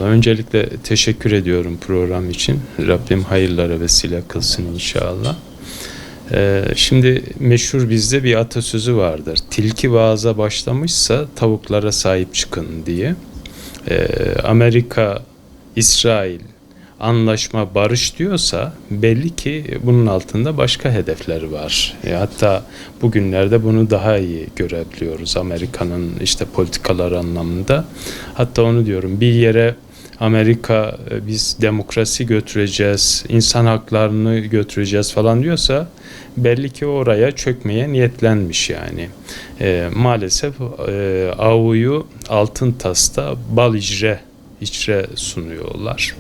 Öncelikle teşekkür ediyorum program için. Rabbim hayırlara vesile kılsın inşallah. Şimdi meşhur bizde bir atasözü vardır. Tilki vaaza başlamışsa tavuklara sahip çıkın diye. Amerika, İsrail anlaşma, barış diyorsa belli ki bunun altında başka hedefleri var. Hatta bugünlerde bunu daha iyi görebiliyoruz Amerika'nın işte politikaları anlamında. Hatta onu diyorum, bir yere Amerika biz demokrasi götüreceğiz, insan haklarını götüreceğiz falan diyorsa belli ki oraya çökmeye niyetlenmiş yani. Maalesef AU'yu altın tasta bal içre sunuyorlar.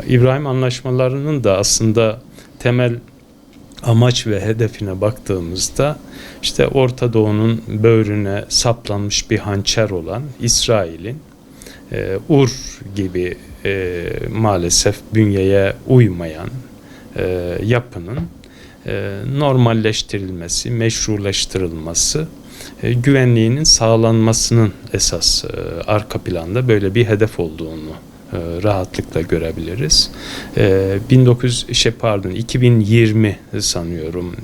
İbrahim Anlaşmalarının da aslında temel amaç ve hedefine baktığımızda işte Orta Doğu'nun böğrüne saplanmış bir hançer olan İsrail'in Ur gibi maalesef bünyeye uymayan yapının normalleştirilmesi, meşrulaştırılması, güvenliğinin sağlanmasının esas arka planda böyle bir hedef olduğunu rahatlıkla görebiliriz. 2020 sanıyorum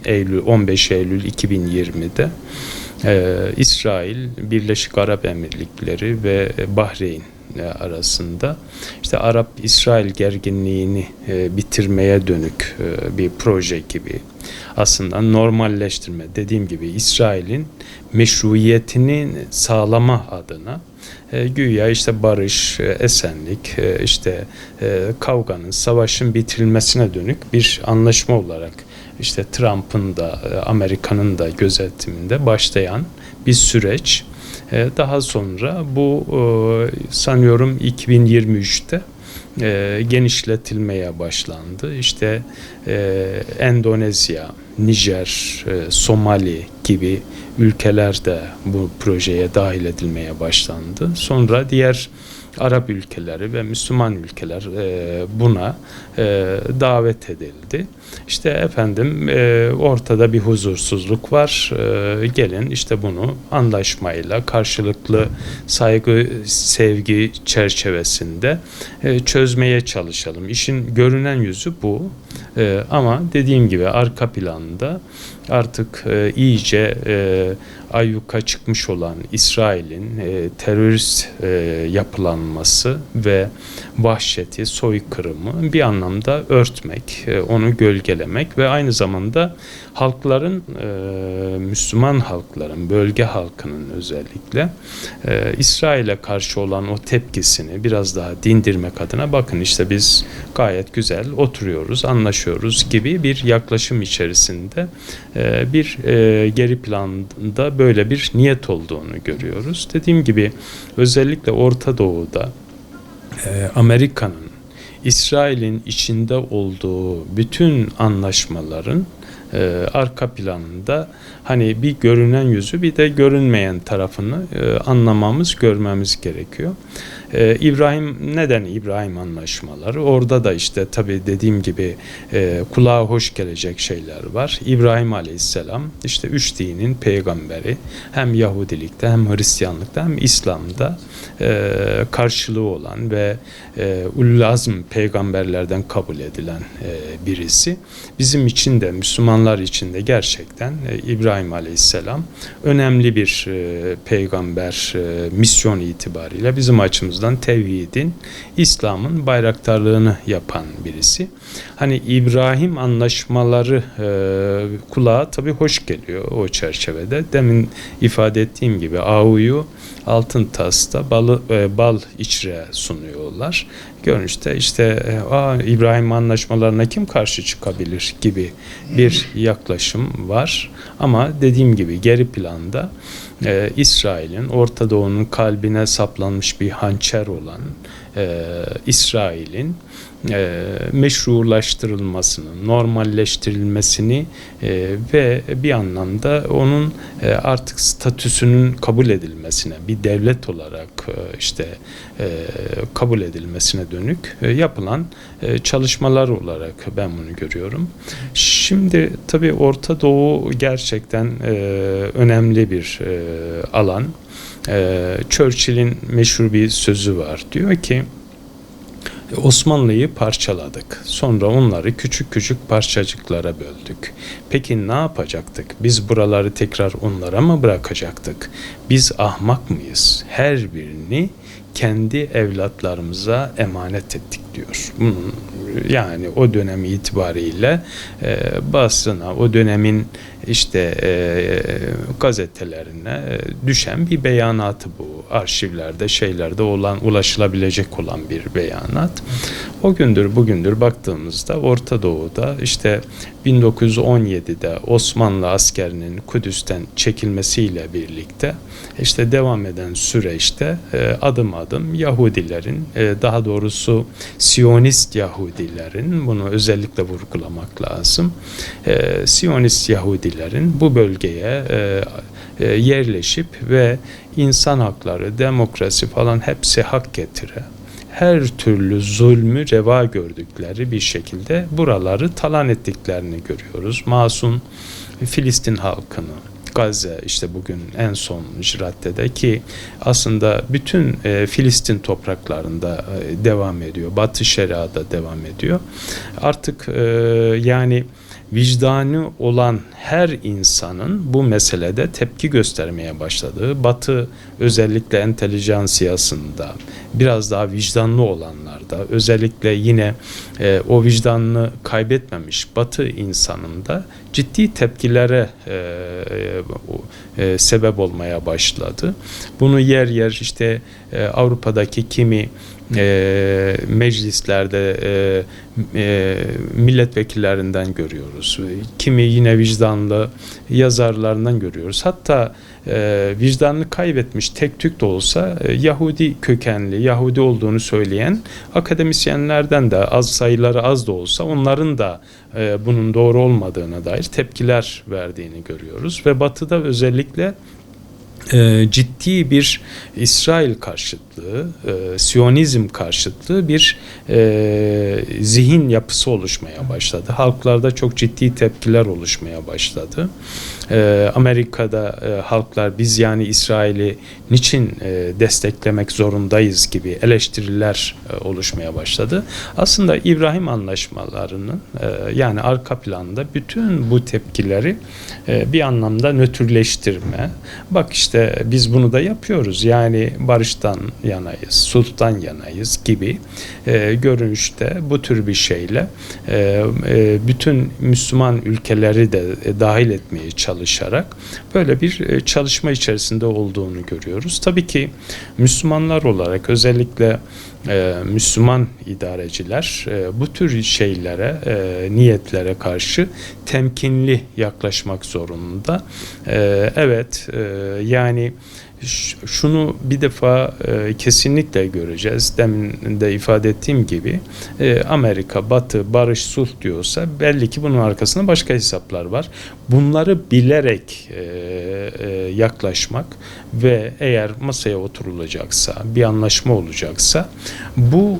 15 Eylül 2020'de İsrail, Birleşik Arap Emirlikleri ve Bahreyn arasında işte Arap-İsrail gerginliğini bitirmeye dönük bir proje gibi, aslında normalleştirme, dediğim gibi İsrail'in meşruiyetini sağlama adına güya işte barış, esenlik, işte kavganın, savaşın bitirilmesine dönük bir anlaşma olarak işte Trump'ın da Amerika'nın da gözetiminde başlayan bir süreç. Daha sonra bu sanıyorum 2023'te genişletilmeye başlandı. İşte Endonezya, Nijer, Somali gibi ülkeler de bu projeye dahil edilmeye başlandı. Sonra diğer Arap ülkeleri ve Müslüman ülkeler buna davet edildi. İşte efendim ortada bir huzursuzluk var. Gelin işte bunu anlaşmayla, karşılıklı saygı, sevgi çerçevesinde çözmeye çalışalım. İşin görünen yüzü bu. Ama dediğim gibi arka planda artık iyice ayyuka çıkmış olan İsrail'in terörist yapılanması ve vahşeti, soykırımı bir anlamda örtmek, onu gölgelemek ve aynı zamanda halkların, Müslüman halkların, bölge halkının özellikle İsrail'e karşı olan o tepkisini biraz daha dindirmek adına, bakın işte biz gayet güzel oturuyoruz, anlaşıyoruz gibi bir yaklaşım içerisinde bir geri planda böyle bir niyet olduğunu görüyoruz. Dediğim gibi özellikle Orta Doğu'da Amerika'nın, İsrail'in içinde olduğu bütün anlaşmaların arka planında hani bir görünen yüzü bir de görünmeyen tarafını anlamamız, görmemiz gerekiyor. Neden İbrahim Anlaşmaları? Orada da işte tabii dediğim gibi kulağa hoş gelecek şeyler var. İbrahim Aleyhisselam işte üç dinin peygamberi, hem Yahudilikte hem Hristiyanlıkta hem İslam'da karşılığı olan ve ulul azm peygamberlerden kabul edilen birisi. Bizim için de, Müslümanlar için de gerçekten İbrahim Aleyhisselam önemli bir peygamber, misyon itibariyle bizim açımızdan tevhidin, İslam'ın bayraktarlığını yapan birisi. Hani İbrahim Anlaşmaları kulağa tabii hoş geliyor o çerçevede. Demin ifade ettiğim gibi AU'yu altın tasta bal içre sunuyorlar. Görünüşte işte İbrahim Anlaşmalarına kim karşı çıkabilir gibi bir yaklaşım var. Ama dediğim gibi geri planda İsrail'in, Orta Doğu'nun kalbine saplanmış bir hançer olan İsrail'in meşrulaştırılmasını, normalleştirilmesini ve bir anlamda onun artık statüsünün kabul edilmesine, bir devlet olarak işte kabul edilmesine dönük yapılan çalışmalar olarak ben bunu görüyorum. Şimdi tabii Orta Doğu gerçekten önemli bir alan. Churchill'in meşhur bir sözü var. Diyor ki Osmanlı'yı parçaladık. Sonra onları küçük küçük parçacıklara böldük. Peki ne yapacaktık? Biz buraları tekrar onlara mı bırakacaktık? Biz ahmak mıyız? Her birini kendi evlatlarımıza emanet ettik diyor. Yani o dönem itibariyle basına, o dönemin işte gazetelerine düşen bir beyanatı bu. Arşivlerde, şeylerde ulaşılabilecek olan bir beyanat. O gündür bugündür baktığımızda Orta Doğu'da işte 1917'de Osmanlı askerinin Kudüs'ten çekilmesiyle birlikte işte devam eden süreçte adım adım Yahudilerin, daha doğrusu Siyonist Yahudilerin, bunu özellikle vurgulamak lazım, Siyonist Yahudilerin bu bölgeye yerleşip ve insan hakları, demokrasi falan hepsi hak getire, her türlü zulmü reva gördükleri bir şekilde buraları talan ettiklerini görüyoruz. Masum Filistin halkını, Gazze işte bugün en son raddede ki aslında bütün Filistin topraklarında devam ediyor. Batı Şeria'da devam ediyor. Artık yani vicdanı olan her insanın bu meselede tepki göstermeye başladığı, Batı özellikle entelijansiyasında biraz daha vicdanlı olanlarda, özellikle yine o vicdanını kaybetmemiş Batı insanında ciddi tepkilere sebep olmaya başladı. Bunu yer yer işte Avrupa'daki kimi meclislerde milletvekillerinden görüyoruz. Kimi yine vicdanlı yazarlarından görüyoruz. Hatta vicdanını kaybetmiş tek tük de olsa Yahudi kökenli, Yahudi olduğunu söyleyen akademisyenlerden de az sayıları az da olsa onların da bunun doğru olmadığına dair tepkiler verdiğini görüyoruz. Ve Batı'da özellikle ciddi bir İsrail karşıtlığı, Siyonizm karşıtlığı bir zihin yapısı oluşmaya başladı. Halklarda çok ciddi tepkiler oluşmaya başladı. Amerika'da halklar biz yani İsrail'i niçin desteklemek zorundayız gibi eleştiriler oluşmaya başladı. Aslında İbrahim Anlaşmalarının yani arka planda bütün bu tepkileri bir anlamda nötrleştirme. Bak işte biz bunu da yapıyoruz. Yani barıştan yanayız, sulhtan yanayız gibi görünüşte bu tür bir şeyle bütün Müslüman ülkeleri de dahil etmeye çalışarak böyle bir çalışma içerisinde olduğunu görüyoruz. Tabii ki Müslümanlar olarak özellikle Müslüman idareciler bu tür şeylere, niyetlere karşı temkinli yaklaşmak zorunda. Evet, yani şunu bir defa kesinlikle göreceğiz. Demin de ifade ettiğim gibi Amerika, Batı, barış, sulh diyorsa belli ki bunun arkasında başka hesaplar var. Bunları bilerek yaklaşmak ve eğer masaya oturulacaksa, bir anlaşma olacaksa bu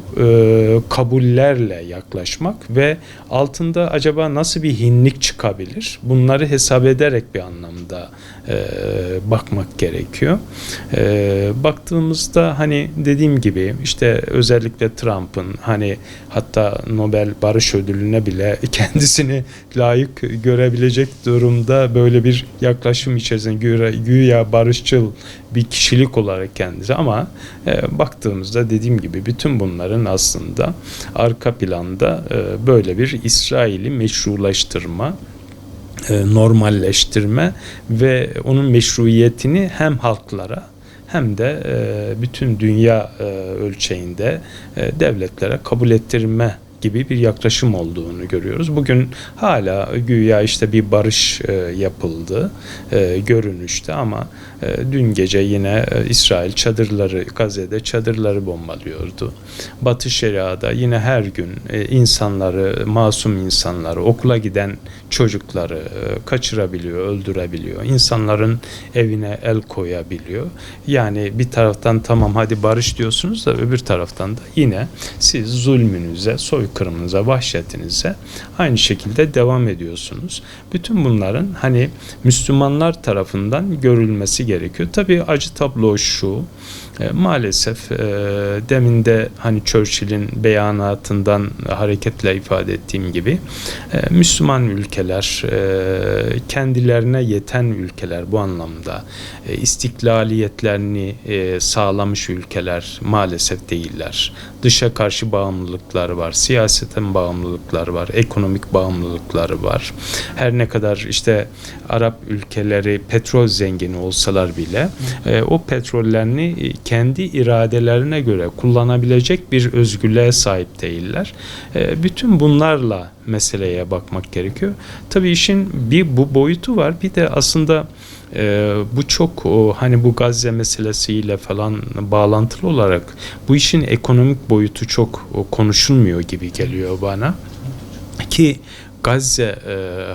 kabullerle yaklaşmak ve altında acaba nasıl bir hinlik çıkabilir? Bunları hesap ederek bir anlamda bakmak gerekiyor. Baktığımızda hani dediğim gibi işte özellikle Trump'ın hani hatta Nobel Barış Ödülü'ne bile kendisini layık görebilecek durumda böyle bir yaklaşım içerisinde güya barışçıl bir kişilik olarak kendisi ama baktığımızda dediğim gibi bütün bunların aslında arka planda böyle bir İsrail'i meşrulaştırma, normalleştirme ve onun meşruiyetini hem halklara hem de bütün dünya ölçeğinde devletlere kabul ettirme gibi bir yaklaşım olduğunu görüyoruz. Bugün hala güya işte bir barış yapıldı görünüşte ama dün gece yine İsrail çadırları, Gazze'de çadırları bombalıyordu. Batı Şeria'da yine her gün insanları, masum insanları, okula giden çocukları kaçırabiliyor, öldürebiliyor. İnsanların evine el koyabiliyor. Yani bir taraftan tamam hadi barış diyorsunuz da öbür taraftan da yine siz zulmünüze, soykırımınıza soykırımınıza, vahşetinize aynı şekilde devam ediyorsunuz. Bütün bunların hani Müslümanlar tarafından görülmesi gerekiyor. Tabii acı tablo şu, maalesef demin de hani Churchill'in beyanatından hareketle ifade ettiğim gibi Müslüman ülkeler, kendilerine yeten ülkeler bu anlamda istiklaliyetlerini sağlamış ülkeler maalesef değiller. Dışa karşı bağımlılıkları var, siyaseten bağımlılıkları var, ekonomik bağımlılıkları var. Her ne kadar işte Arap ülkeleri petrol zengini olsalar bile o petrollerini kendi iradelerine göre kullanabilecek bir özgürlüğe sahip değiller. Bütün bunlarla meseleye bakmak gerekiyor. Tabii işin bir bu boyutu var. Bir de aslında bu çok hani bu Gazze meselesiyle falan bağlantılı olarak bu işin ekonomik boyutu çok konuşulmuyor gibi geliyor bana. Ki Gazze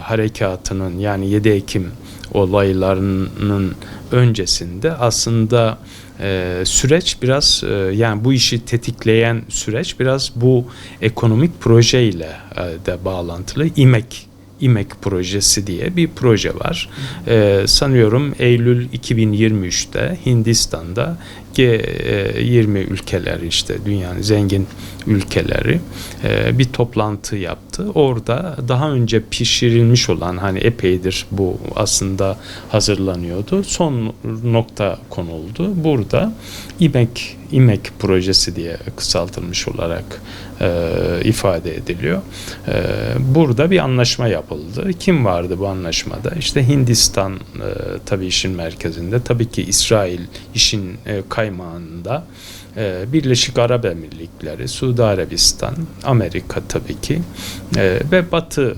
harekatının yani 7 Ekim olaylarının öncesinde aslında süreç biraz yani bu işi tetikleyen süreç biraz bu ekonomik projeyle de bağlantılı. İMEK projesi diye bir proje var. Sanıyorum Eylül 2023'te Hindistan'da G20 ülkeleri işte dünyanın zengin ülkeleri bir toplantı yaptı. Orada daha önce pişirilmiş olan hani epeydir bu aslında hazırlanıyordu. Son nokta konuldu. Burada İMEK projesi diye kısaltılmış olarak ifade ediliyor. Burada bir anlaşma yapıldı. Kim vardı bu anlaşmada? İşte Hindistan tabii işin merkezinde. Tabii ki İsrail işin kaymağında. Birleşik Arap Emirlikleri, Suudi Arabistan, Amerika tabii ki ve Batı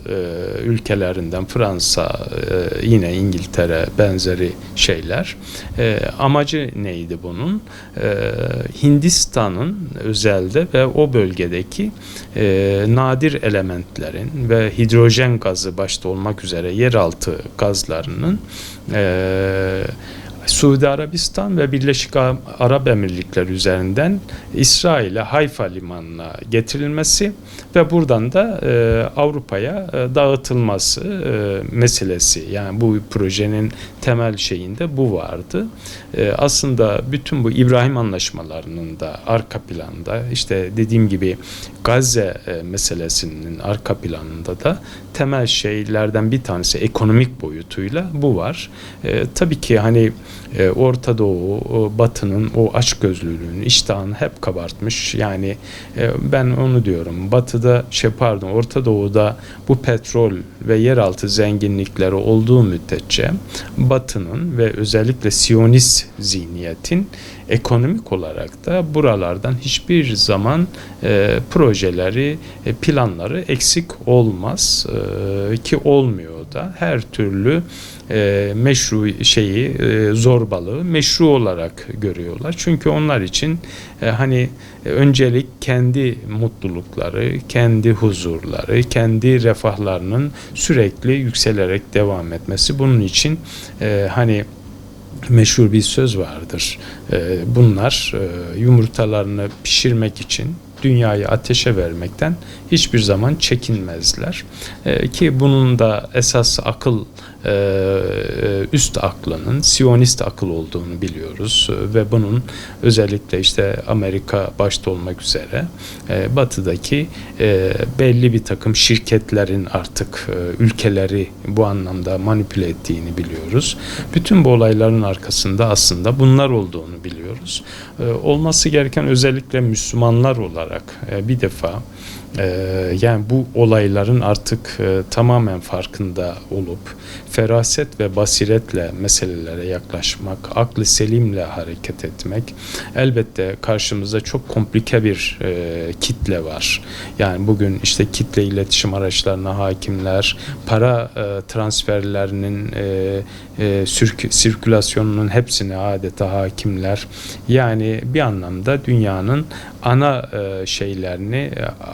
ülkelerinden Fransa, yine İngiltere benzeri şeyler. Amacı neydi bunun? Hindistan'ın özelde ve o bölgedeki nadir elementlerin ve hidrojen gazı başta olmak üzere yeraltı gazlarının Suudi Arabistan ve Birleşik Arap Emirlikleri üzerinden İsrail'e Hayfa limanına getirilmesi ve buradan da Avrupa'ya dağıtılması meselesi. Yani bu projenin temel şeyinde bu vardı. Aslında bütün bu İbrahim anlaşmalarının da arka planda işte dediğim gibi Gazze meselesinin arka planında da temel şeylerden bir tanesi ekonomik boyutuyla bu var. Tabii ki hani Orta Doğu, Batı'nın o açgözlülüğünü, iştahını hep kabartmış. Yani ben onu diyorum. Batı'da Orta Doğu'da bu petrol ve yeraltı zenginlikleri olduğu müddetçe Batı'nın ve özellikle Siyonist zihniyetin ekonomik olarak da buralardan hiçbir zaman projeleri, planları eksik olmaz ki olmuyor da her türlü meşru zorbalığı meşru olarak görüyorlar. Çünkü onlar için hani öncelik kendi mutlulukları, kendi huzurları, kendi refahlarının sürekli yükselerek devam etmesi. Bunun için hani meşhur bir söz vardır. Bunlar yumurtalarını pişirmek için dünyayı ateşe vermekten hiçbir zaman çekinmezler. Ki bunun da esas akıl üst aklının Siyonist akıl olduğunu biliyoruz ve bunun özellikle işte Amerika başta olmak üzere batıdaki belli bir takım şirketlerin artık ülkeleri bu anlamda manipüle ettiğini biliyoruz. Bütün bu olayların arkasında aslında bunlar olduğunu biliyoruz. Olması gereken özellikle Müslümanlar olarak bir defa yani bu olayların artık tamamen farkında olup feraset ve basiretle meselelere yaklaşmak, aklı selimle hareket etmek. Elbette karşımızda çok komplike bir kitle var. Yani bugün işte kitle iletişim araçlarına hakimler, para transferlerinin sirkülasyonunun hepsine adeta hakimler. Yani bir anlamda dünyanın ana şeylerini,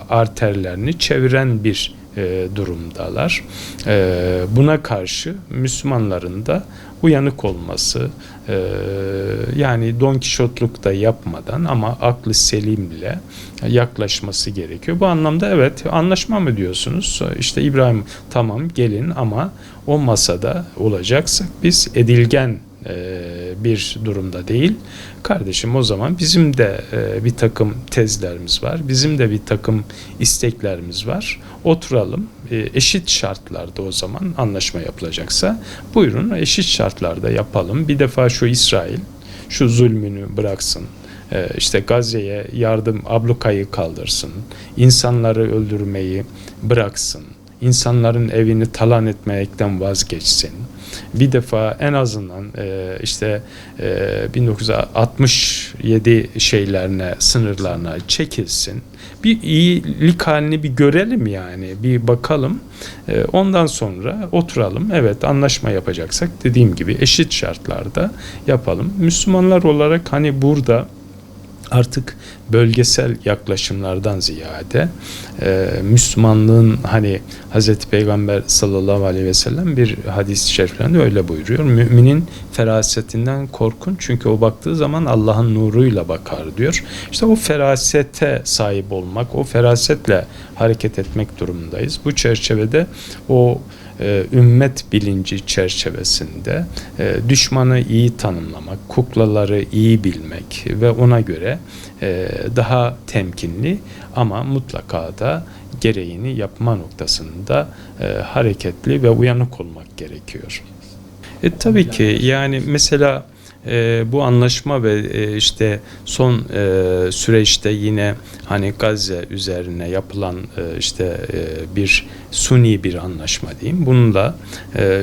arterlerini çeviren bir durumdalar. Buna karşı Müslümanların da uyanık olması, yani Don Kişotluk da yapmadan ama aklı selimle yaklaşması gerekiyor. Bu anlamda evet, anlaşma mı diyorsunuz? İşte İbrahim, tamam gelin ama o masada olacaksak biz edilgen bir durumda değil. Kardeşim, o zaman bizim de bir takım tezlerimiz var. Bizim de bir takım isteklerimiz var. Oturalım. Eşit şartlarda o zaman anlaşma yapılacaksa buyurun eşit şartlarda yapalım. Bir defa şu İsrail şu zulmünü bıraksın. İşte Gazze'ye yardım ablukayı kaldırsın. İnsanları öldürmeyi bıraksın. İnsanların evini talan etmekten vazgeçsin. Bir defa en azından 1967 sınırlarına çekilsin. Bir iyilik halini bir görelim, yani bir bakalım. Ondan sonra oturalım. Evet, anlaşma yapacaksak dediğim gibi eşit şartlarda yapalım. Müslümanlar olarak hani burada artık bölgesel yaklaşımlardan ziyade Müslümanlığın, hani Hazreti Peygamber sallallahu aleyhi ve sellem bir hadis-i şeriflerinde öyle buyuruyor. Müminin ferasetinden korkun, çünkü o baktığı zaman Allah'ın nuruyla bakar diyor. İşte o ferasete sahip olmak, o ferasetle hareket etmek durumundayız. Bu çerçevede o ümmet bilinci çerçevesinde düşmanı iyi tanımlamak, kuklaları iyi bilmek ve ona göre daha temkinli ama mutlaka da gereğini yapma noktasında hareketli ve uyanık olmak gerekiyor. Tabii ki, yani mesela bu anlaşma ve işte son süreçte yine hani Gazze üzerine yapılan bir suni bir anlaşma diyeyim. Bununla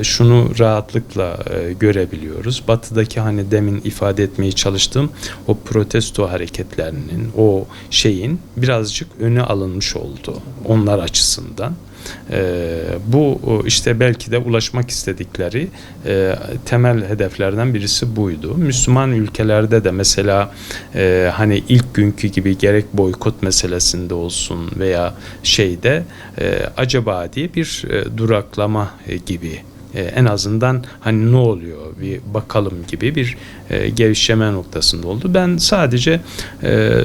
şunu rahatlıkla görebiliyoruz. Batı'daki hani demin ifade etmeye çalıştığım o protesto hareketlerinin, o şeyin birazcık öne alınmış oldu onlar açısından. Bu işte belki de ulaşmak istedikleri temel hedeflerden birisi buydu. Müslüman ülkelerde de mesela hani ilk günkü gibi gerek boykot meselesinde olsun veya acaba diye bir duraklama gibi, en azından hani ne oluyor bir bakalım gibi bir gevşeme noktasında oldu. Ben sadece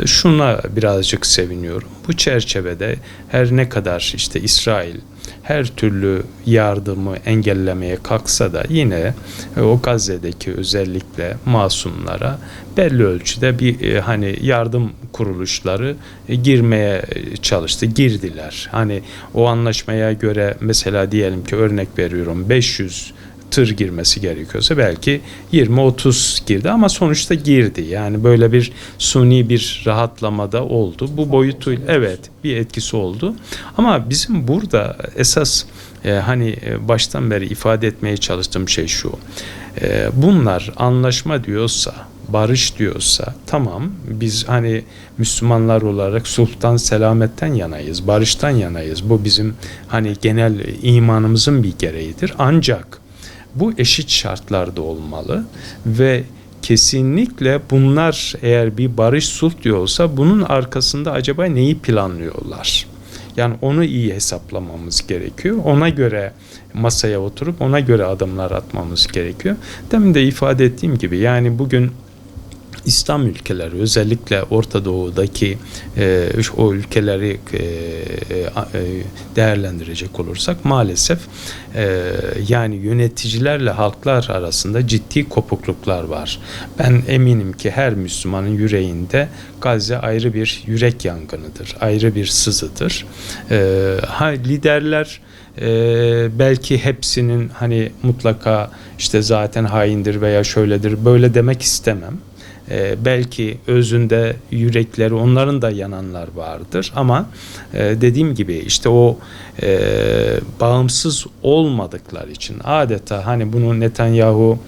şuna birazcık seviniyorum. Bu çerçevede her ne kadar işte İsrail her türlü yardımı engellemeye kalksa da yine o Gazze'deki özellikle masumlara belli ölçüde bir hani yardım kuruluşları girmeye çalıştı, girdiler. Hani o anlaşmaya göre mesela diyelim ki, örnek veriyorum, 500 tır girmesi gerekiyorsa belki 20-30 girdi ama sonuçta girdi. Yani böyle bir suni bir rahatlamada oldu. Bu boyutu evet bir etkisi oldu. Ama bizim burada esas hani baştan beri ifade etmeye çalıştığım şey şu. Bunlar anlaşma diyorsa, barış diyorsa tamam, biz hani Müslümanlar olarak sulhtan selametten yanayız, barıştan yanayız. Bu bizim hani genel imanımızın bir gereğidir. Ancak bu eşit şartlarda olmalı ve kesinlikle bunlar eğer bir barış sulh diyorsa bunun arkasında acaba neyi planlıyorlar? Yani onu iyi hesaplamamız gerekiyor. Ona göre masaya oturup ona göre adımlar atmamız gerekiyor. Demin de ifade ettiğim gibi, yani bugün İslam ülkeleri, özellikle Orta Doğu'daki o ülkeleri değerlendirecek olursak maalesef yani yöneticilerle halklar arasında ciddi kopukluklar var. Ben eminim ki her Müslümanın yüreğinde Gazze ayrı bir yürek yangınıdır, ayrı bir sızıdır. Liderler belki hepsinin hani mutlaka işte zaten haindir veya şöyledir böyle demek istemem. Belki özünde yürekleri onların da yananlar vardır ama dediğim gibi işte o bağımsız olmadıkları için adeta hani bunu Netanyahu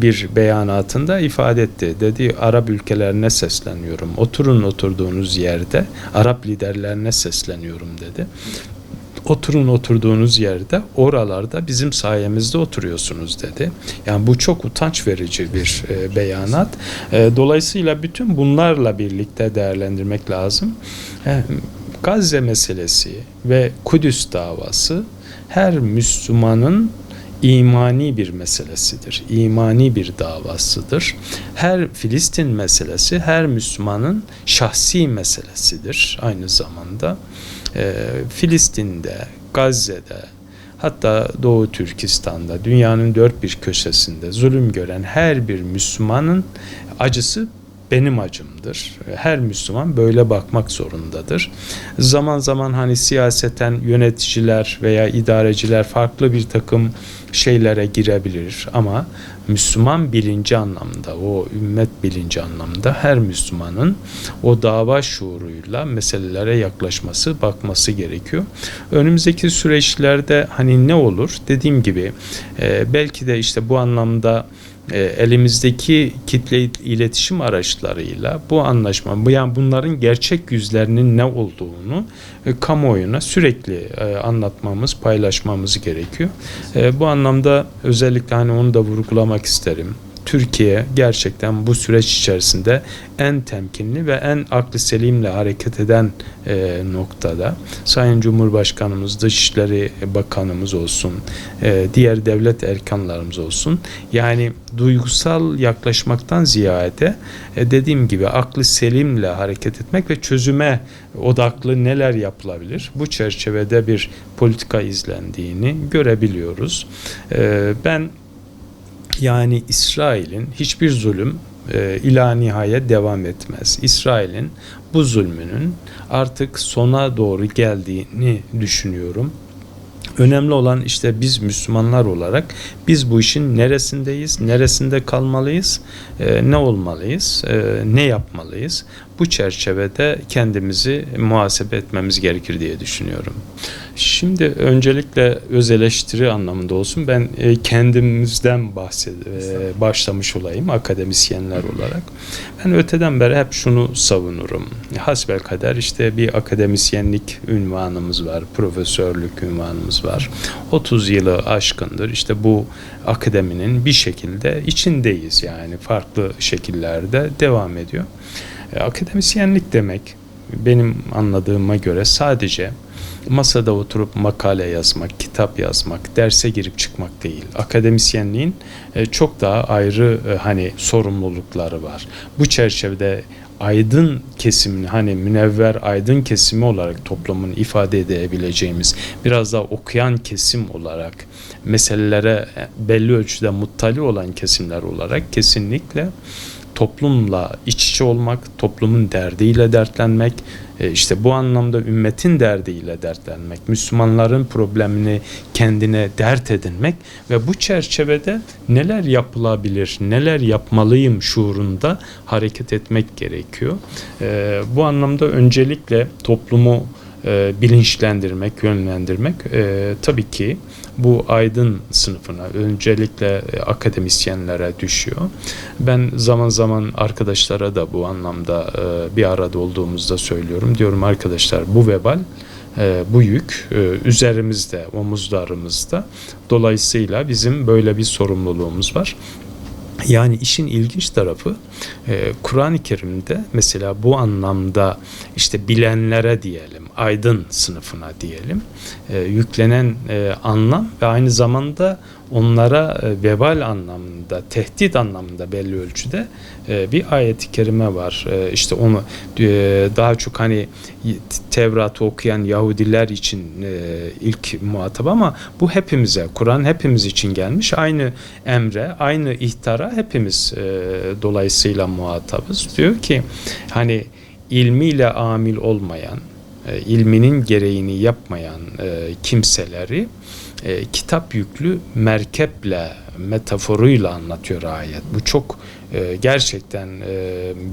bir beyanatında ifade etti. Dedi, Arap ülkelerine sesleniyorum. Oturun oturduğunuz yerde, Arap liderlerine sesleniyorum dedi. Oturun oturduğunuz yerde, oralarda bizim sayemizde oturuyorsunuz dedi. Yani bu çok utanç verici bir beyanat. Dolayısıyla bütün bunlarla birlikte değerlendirmek lazım. Gazze meselesi ve Kudüs davası her Müslümanın imani bir meselesidir. İmani bir davasıdır. Her Filistin meselesi her Müslümanın şahsi meselesidir. Aynı zamanda Filistin'de, Gazze'de, hatta Doğu Türkistan'da, dünyanın dört bir köşesinde zulüm gören her bir Müslümanın acısı benim acımdır. Her Müslüman böyle bakmak zorundadır. Zaman zaman hani siyaseten yöneticiler veya idareciler farklı bir takım şeylere girebilir ama Müslüman bilinci anlamda, o ümmet bilinci anlamda her Müslümanın o dava şuuruyla meselelere yaklaşması, bakması gerekiyor. Önümüzdeki süreçlerde hani ne olur? Dediğim gibi belki de işte bu anlamda elimizdeki kitle iletişim araçlarıyla bu anlaşma, yani bunların gerçek yüzlerinin ne olduğunu kamuoyuna sürekli anlatmamız, paylaşmamız gerekiyor. Bu anlamda özellikle hani onu da vurgulamak isterim. Türkiye gerçekten bu süreç içerisinde en temkinli ve en aklı selimle hareket eden noktada. Sayın Cumhurbaşkanımız, Dışişleri Bakanımız olsun, diğer devlet erkanlarımız olsun. Yani duygusal yaklaşmaktan ziyade dediğim gibi aklı selimle hareket etmek ve çözüme odaklı neler yapılabilir? Bu çerçevede bir politika izlendiğini görebiliyoruz. Ben yani İsrail'in hiçbir zulüm ila nihayet devam etmez. İsrail'in bu zulmünün artık sona doğru geldiğini düşünüyorum. Önemli olan işte biz Müslümanlar olarak biz bu işin neresindeyiz, neresinde kalmalıyız, ne olmalıyız, ne yapmalıyız? Bu çerçevede kendimizi muhasebe etmemiz gerekir diye düşünüyorum. Şimdi öncelikle öz eleştiri anlamında olsun. Ben kendimizden başlamış olayım akademisyenler olarak. Ben öteden beri hep şunu savunurum. Hasbelkader işte bir akademisyenlik ünvanımız var, profesörlük ünvanımız var. 30 yılı aşkındır. İşte bu akademinin bir şekilde içindeyiz, yani farklı şekillerde devam ediyor. Akademisyenlik demek benim anladığıma göre sadece masada oturup makale yazmak, kitap yazmak, derse girip çıkmak değil. Akademisyenliğin çok daha ayrı hani sorumlulukları var. Bu çerçevede aydın kesimini, hani münevver aydın kesimi olarak toplumun ifade edebileceğimiz, biraz daha okuyan kesim olarak, meselelere belli ölçüde muttali olan kesimler olarak kesinlikle toplumla iç içe olmak, toplumun derdiyle dertlenmek, işte bu anlamda ümmetin derdiyle dertlenmek, Müslümanların problemini kendine dert edinmek ve bu çerçevede neler yapılabilir, neler yapmalıyım şuurunda hareket etmek gerekiyor. Bu anlamda öncelikle toplumu bilinçlendirmek, yönlendirmek tabii ki bu aydın sınıfına, öncelikle akademisyenlere düşüyor. Ben zaman zaman arkadaşlara da bu anlamda bir arada olduğumuzda söylüyorum. Diyorum arkadaşlar, bu vebal, bu yük üzerimizde, omuzlarımızda. Dolayısıyla bizim böyle bir sorumluluğumuz var. Yani işin ilginç tarafı Kur'an-ı Kerim'de mesela bu anlamda işte bilenlere diyelim, aydın sınıfına diyelim, yüklenen anlam ve aynı zamanda onlara vebal anlamında, tehdit anlamında belli ölçüde bir ayet-i kerime var. İşte onu daha çok hani Tevrat'ı okuyan Yahudiler için ilk muhatap ama bu hepimize, Kur'an hepimiz için gelmiş. Aynı emre, aynı ihtara hepimiz dolayısıyla muhatabız. Diyor ki hani ilmiyle amil olmayan, ilminin gereğini yapmayan kimseleri kitap yüklü merkeple, metaforuyla anlatıyor ayet. Bu çok gerçekten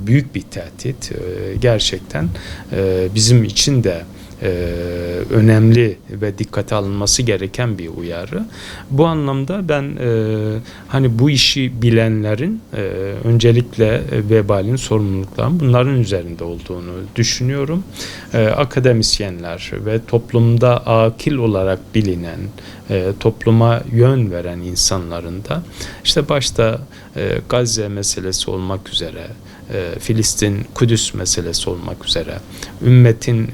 büyük bir tehdit. Gerçekten bizim için de önemli ve dikkate alınması gereken bir uyarı. Bu anlamda ben hani bu işi bilenlerin öncelikle vebalin, sorumlulukların bunların üzerinde olduğunu düşünüyorum. Akademisyenler ve toplumda akil olarak bilinen, topluma yön veren insanların da işte başta Gazze meselesi olmak üzere Filistin, Kudüs meselesi olmak üzere ümmetin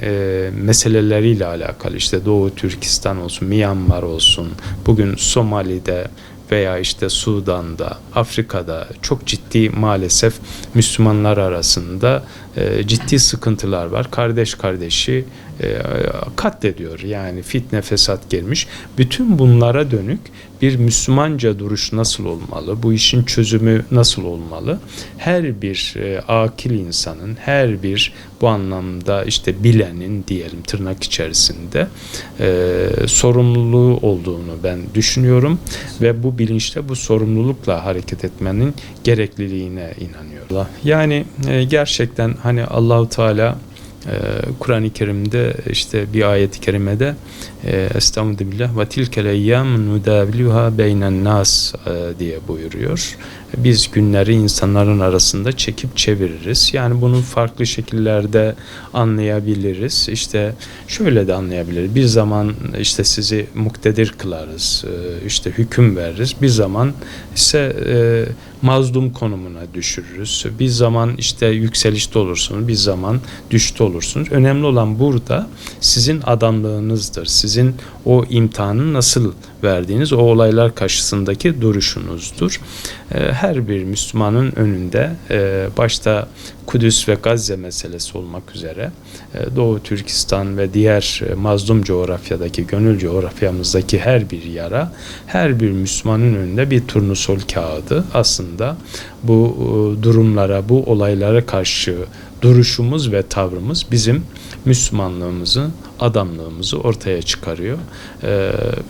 meseleleriyle alakalı, işte Doğu Türkistan olsun, Myanmar olsun, bugün Somali'de veya işte Sudan'da, Afrika'da çok ciddi maalesef Müslümanlar arasında ciddi sıkıntılar var. Kardeş kardeşi katlediyor. Yani fitne fesat gelmiş. Bütün bunlara dönük bir Müslümanca duruş nasıl olmalı? Bu işin çözümü nasıl olmalı? Her bir akil insanın, her bir bu anlamda işte bilenin diyelim tırnak içerisinde sorumluluğu olduğunu ben düşünüyorum ve bu bilinçle, bu sorumlulukla hareket etmenin gerekliliğine inanıyorum. Yani gerçekten hani Allahu Teala Kur'an-ı Kerim'de işte bir ayet-i kerimede Estağfirullah ve tilkel eyyam nudaviluha beynen nas diye buyuruyor. Biz günleri insanların arasında çekip çeviririz. Yani bunu farklı şekillerde anlayabiliriz. İşte şöyle de anlayabiliriz. Bir zaman işte sizi muktedir kılarız. İşte hüküm veririz. Bir zaman ise mazlum konumuna düşürürüz. Bir zaman işte yükselişte olursunuz. Bir zaman düşüşte olursunuz. Önemli olan burada sizin adamlığınızdır. Sizin o imtihanı nasıl verdiğiniz, o olaylar karşısındaki duruşunuzdur. Her bir Müslümanın önünde başta Kudüs ve Gazze meselesi olmak üzere Doğu Türkistan ve diğer mazlum coğrafyadaki, gönül coğrafyamızdaki her bir yara, her bir Müslümanın önünde bir turnusol kağıdı. Aslında bu durumlara, bu olaylara karşı duruşumuz ve tavrımız bizim Müslümanlığımızı, adamlığımızı ortaya çıkarıyor.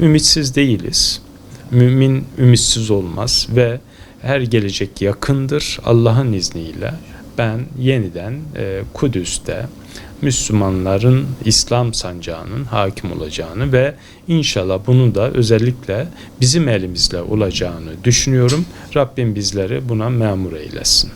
Ümitsiz değiliz. Mümin ümitsiz olmaz ve her gelecek yakındır. Allah'ın izniyle ben yeniden Kudüs'te Müslümanların İslam sancağının hakim olacağını ve inşallah bunun da özellikle bizim elimizle olacağını düşünüyorum. Rabbim bizleri buna memur eylesin.